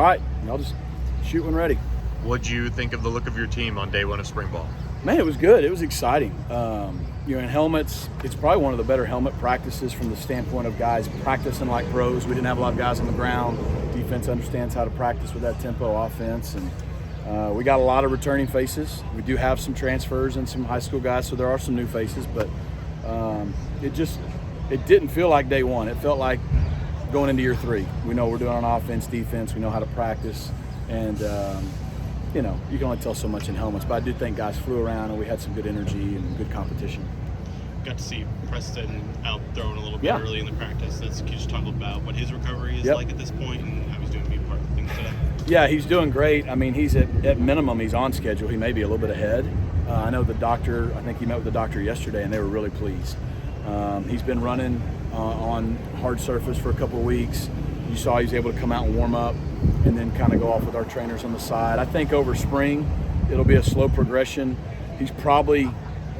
All right, I'll just shoot when ready. What'd you think of the look of your team on day one of spring ball? Man, it was good. It was exciting. In helmets, it's probably one of the better helmet practices from the standpoint of guys practicing like pros. We didn't have a lot of guys on the ground. Defense understands how to practice with that tempo offense, and we got a lot of returning faces. We do have some transfers and some high school guys, so there are some new faces, but it didn't feel like day one. It felt like going into year 3. We know what we're doing on offense, defense. We know how to practice, and you can only tell so much in helmets, but I do think guys flew around and we had some good energy and good competition. Got to see Preston out throwing a little bit early in the practice. Can you just talk about what his recovery is like at this point and how he's doing to be part of things today? Yeah, he's doing great. I mean, he's at minimum, he's on schedule. He may be a little bit ahead. I know I think he met with the doctor yesterday, and they were really pleased. He's been running on hard surface for a couple of weeks. You saw he was able to come out and warm up and then kind of go off with our trainers on the side. I think over spring, it'll be a slow progression. He's probably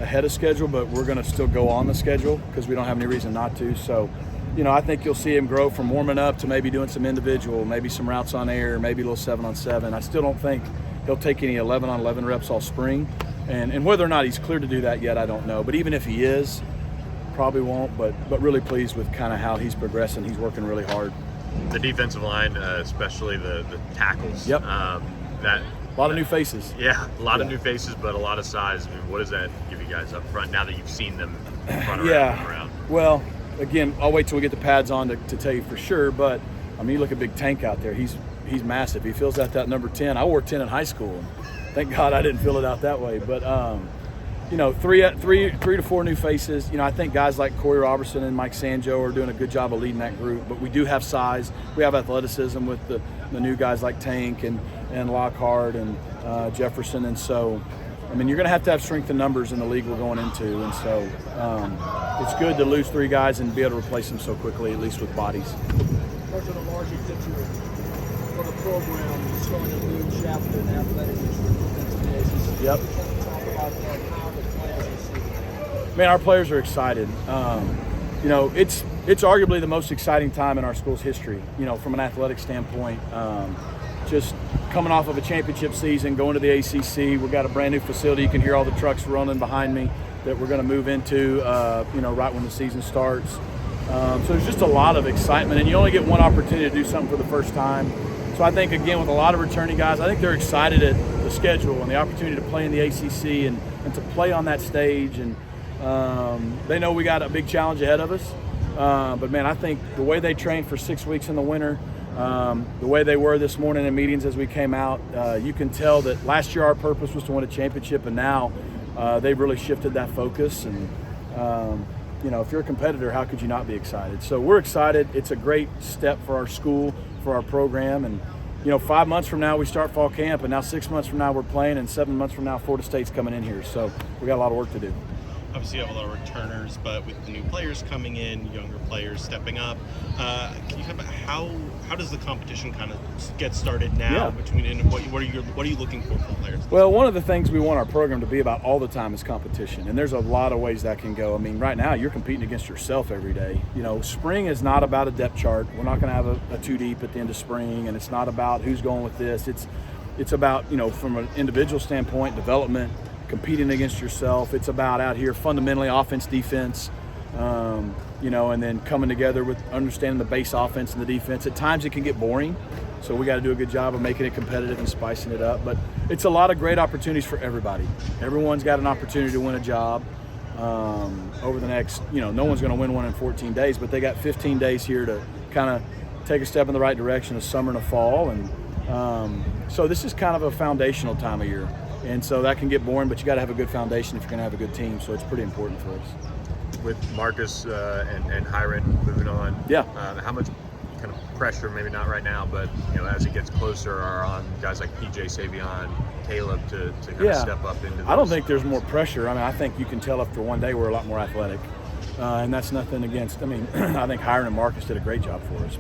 ahead of schedule, but we're going to still go on the schedule because we don't have any reason not to. So, I think you'll see him grow from warming up to maybe doing some individual, maybe some routes on air, maybe a little 7-on-7. I still don't think he'll take any 11-on-11 reps all spring. And whether or not he's clear to do that yet, I don't know. But even if he is, probably won't, but really pleased with kind of how he's progressing. He's working really hard. The defensive line, especially the tackles. Yep. A lot of new faces. Yeah, a lot of new faces, but a lot of size. I mean, what does that give you guys up front now that you've seen them run around? Well, again, I'll wait till we get the pads on to tell you for sure, but I mean, you look at Big Tank out there. He's massive. He fills out that number 10. I wore 10 in high school. Thank God I didn't fill it out that way. But, 3 to 4 new faces. I think guys like Corey Robertson and Mike Sanjo are doing a good job of leading that group. But we do have size. We have athleticism with the new guys like Tank and Lockhart and Jefferson. And so, I mean, you're going to have strength in numbers in the league we're going into. And so it's good to lose 3 guys and be able to replace them so quickly, at least with bodies. President, a large picture for the program, starting a new chapter in athletics. Yep. Talk about that, how the players are seeing it. Man, our players are excited. It's arguably the most exciting time in our school's history, from an athletic standpoint. Just coming off of a championship season, going to the ACC. We've got a brand new facility. You can hear all the trucks running behind me that we're going to move into, right when the season starts. So there's just a lot of excitement, and you only get one opportunity to do something for the first time. So I think, again, with a lot of returning guys, I think they're excited at the schedule and the opportunity to play in the ACC and to play on that stage. And they know we got a big challenge ahead of us. But, man, I think the way they trained for 6 weeks in the winter, the way they were this morning in meetings as we came out, you can tell that last year our purpose was to win a championship, and now they've really shifted that focus. And, if you're a competitor, how could you not be excited? So we're excited. It's a great step for our school, for our program. And, 5 months from now we start fall camp, and now 6 months from now we're playing, and 7 months from now Florida State's coming in here. So we got a lot of work to do. Obviously, you have a lot of returners, but with the new players coming in, younger players stepping up, can you talk about how does the competition kind of get started now? Yeah. What are you looking for from players? Well, one of the things we want our program to be about all the time is competition, and there's a lot of ways that can go. I mean, right now you're competing against yourself every day. Spring is not about a depth chart. We're not going to have a 2 deep at the end of spring, and it's not about who's going with this. It's about, from an individual standpoint, development, competing against yourself. It's about out here fundamentally offense, defense, and then coming together with understanding the base offense and the defense. At times it can get boring, so we got to do a good job of making it competitive and spicing it up. But it's a lot of great opportunities for everybody. Everyone's got an opportunity to win a job over the next, no one's going to win one in 14 days, but they got 15 days here to kind of take a step in the right direction, a summer and a fall. And so this is kind of a foundational time of year. And so that can get boring, but you got to have a good foundation if you're going to have a good team. So it's pretty important for us. With Marcus and Hiron moving on, how much kind of pressure, maybe not right now, but as it gets closer, are on guys like PJ, Savion, Caleb to kind of step up into this? I don't think there's more pressure. I mean, I think you can tell after one day we're a lot more athletic. And that's nothing against, I think Hiron and Marcus did a great job for us,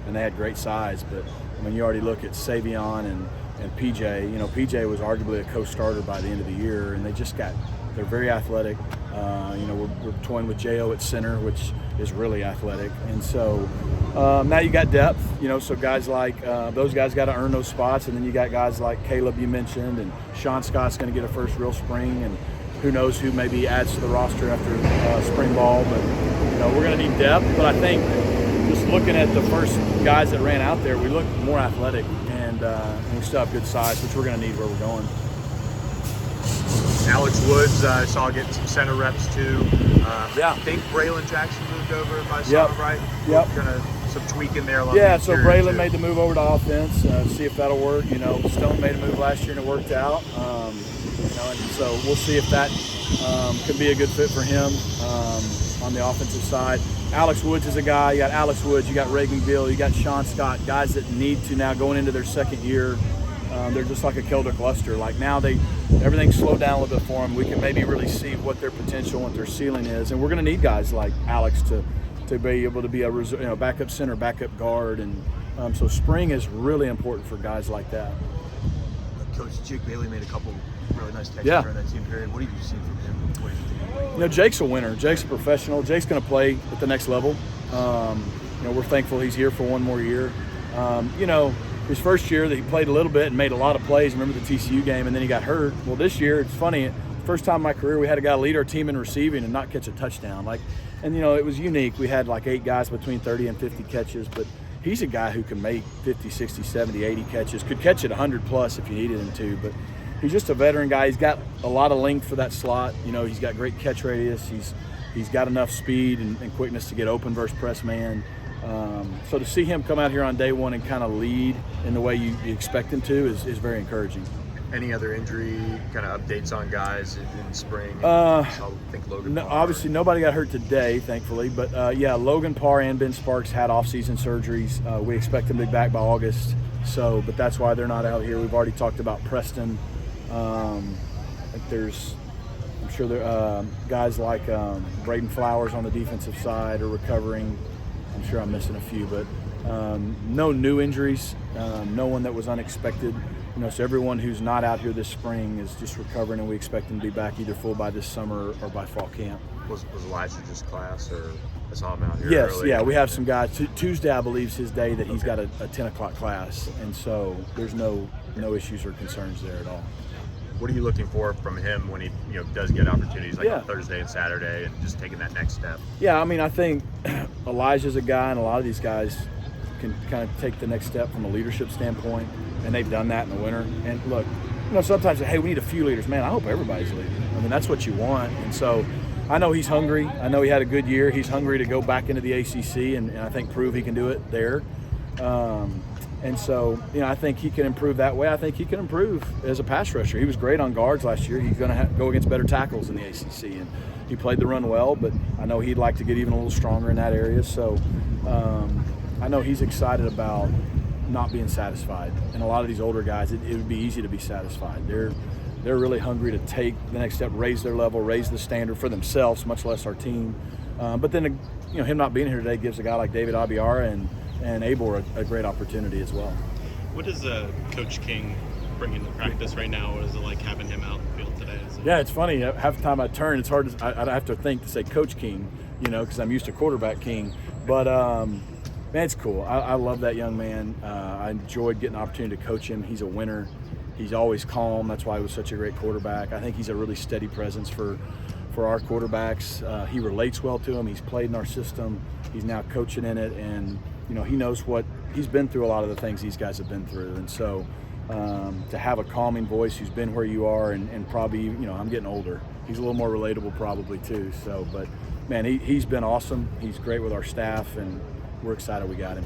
and they had great size. But, you already look at Savion and PJ. PJ was arguably a co-starter by the end of the year, and they're very athletic. We're toying with J.O. at center, which is really athletic. And so Now you got depth, so guys like those guys got to earn those spots, and then you got guys like Caleb you mentioned, and Sean Scott's going to get a first real spring, and who knows who maybe adds to the roster after spring ball. But we're going to need depth. But I think just looking at the first guys that ran out there, we look more athletic, and we still have good size, which we're going to need where we're going. Alex Woods, I saw get some center reps too. Yeah. I think Braylon Jackson moved over, if I saw it right. Yep. Kind of some tweaking there along Yeah, the so interior, Braylon too. made the move over to offense, see if that'll work. Stone made a move last year and it worked out. And so we'll see if that could be a good fit for him on the offensive side. Alex Woods is a guy. You got Alex Woods, you got Reagan Gill, you got Sean Scott, guys that need to now going into their second year. They're just like a Kelder cluster. Like now everything's slowed down a little bit for them. We can maybe really see what their potential, what their ceiling is, and we're going to need guys like Alex to be able to be a backup center, backup guard, and so spring is really important for guys like that. Coach Jake Bailey made a couple really nice catches Yeah. during that team period. What have you seen from him? What do you think? Jake's a winner. Jake's a professional. Jake's going to play at the next level. We're thankful he's here for one more year. His first year that he played a little bit and made a lot of plays. Remember the TCU game, and then he got hurt. Well, this year it's funny. First time in my career we had a guy lead our team in receiving and not catch a touchdown. It was unique. We had 8 guys between 30 and 50 catches, but he's a guy who can make 50, 60, 70, 80 catches. Could catch it 100 plus if you needed him to, but he's just a veteran guy. He's got a lot of length for that slot. He's got great catch radius. He's got enough speed and quickness to get open versus press man. So to see him come out here on day one and kind of lead in the way you expect him to is very encouraging. Any other injury kind of updates on guys in spring? I think Logan Parr. Obviously, nobody got hurt today, thankfully. But, Logan Parr and Ben Sparks had off-season surgeries. We expect them to be back by August. But that's why they're not out here. We've already talked about Preston. I'm sure there guys like Braden Flowers on the defensive side are recovering. I'm sure I'm missing a few, but no new injuries, no one that was unexpected. So everyone who's not out here this spring is just recovering, and we expect them to be back either full by this summer or by fall camp. Was Elijah just class, or I saw him out here Yes, early? yeah, we have some guys. Tuesday, I believe, is his day that he's got a 10 o'clock class, and so there's no issues or concerns there at all. What are you looking for from him when he does get opportunities on Thursday and Saturday and just taking that next step? Yeah, I think Elijah's a guy, and a lot of these guys can kind of take the next step from a leadership standpoint, and they've done that in the winter. And look, sometimes, hey, we need a few leaders. Man, I hope everybody's leading. That's what you want. And so I know he's hungry. I know he had a good year. He's hungry to go back into the ACC and I think prove he can do it there. And so, I think he can improve that way. I think he can improve as a pass rusher. He was great on guards last year. He's going to go against better tackles in the ACC. And he played the run well, but I know he'd like to get even a little stronger in that area. So I know he's excited about not being satisfied. And a lot of these older guys, it would be easy to be satisfied. They're really hungry to take the next step, raise their level, raise the standard for themselves, much less our team. But then, him not being here today gives a guy like David Abiara and Abor a great opportunity as well. What does Coach King bring into practice right now? What is it like having him out in the field today? Yeah, it's funny. Half the time I turn, it's hard I have to think to say Coach King, because I'm used to quarterback King. But, man, it's cool. I love that young man. I enjoyed getting an opportunity to coach him. He's a winner. He's always calm. That's why he was such a great quarterback. I think he's a really steady presence for our quarterbacks. He relates well to them. He's played in our system. He's now coaching in it, and he knows what he's been through. A lot of the things these guys have been through, and so to have a calming voice who's been where you are, and probably I'm getting older. He's a little more relatable probably too. So, but man, he's been awesome. He's great with our staff, and we're excited we got him.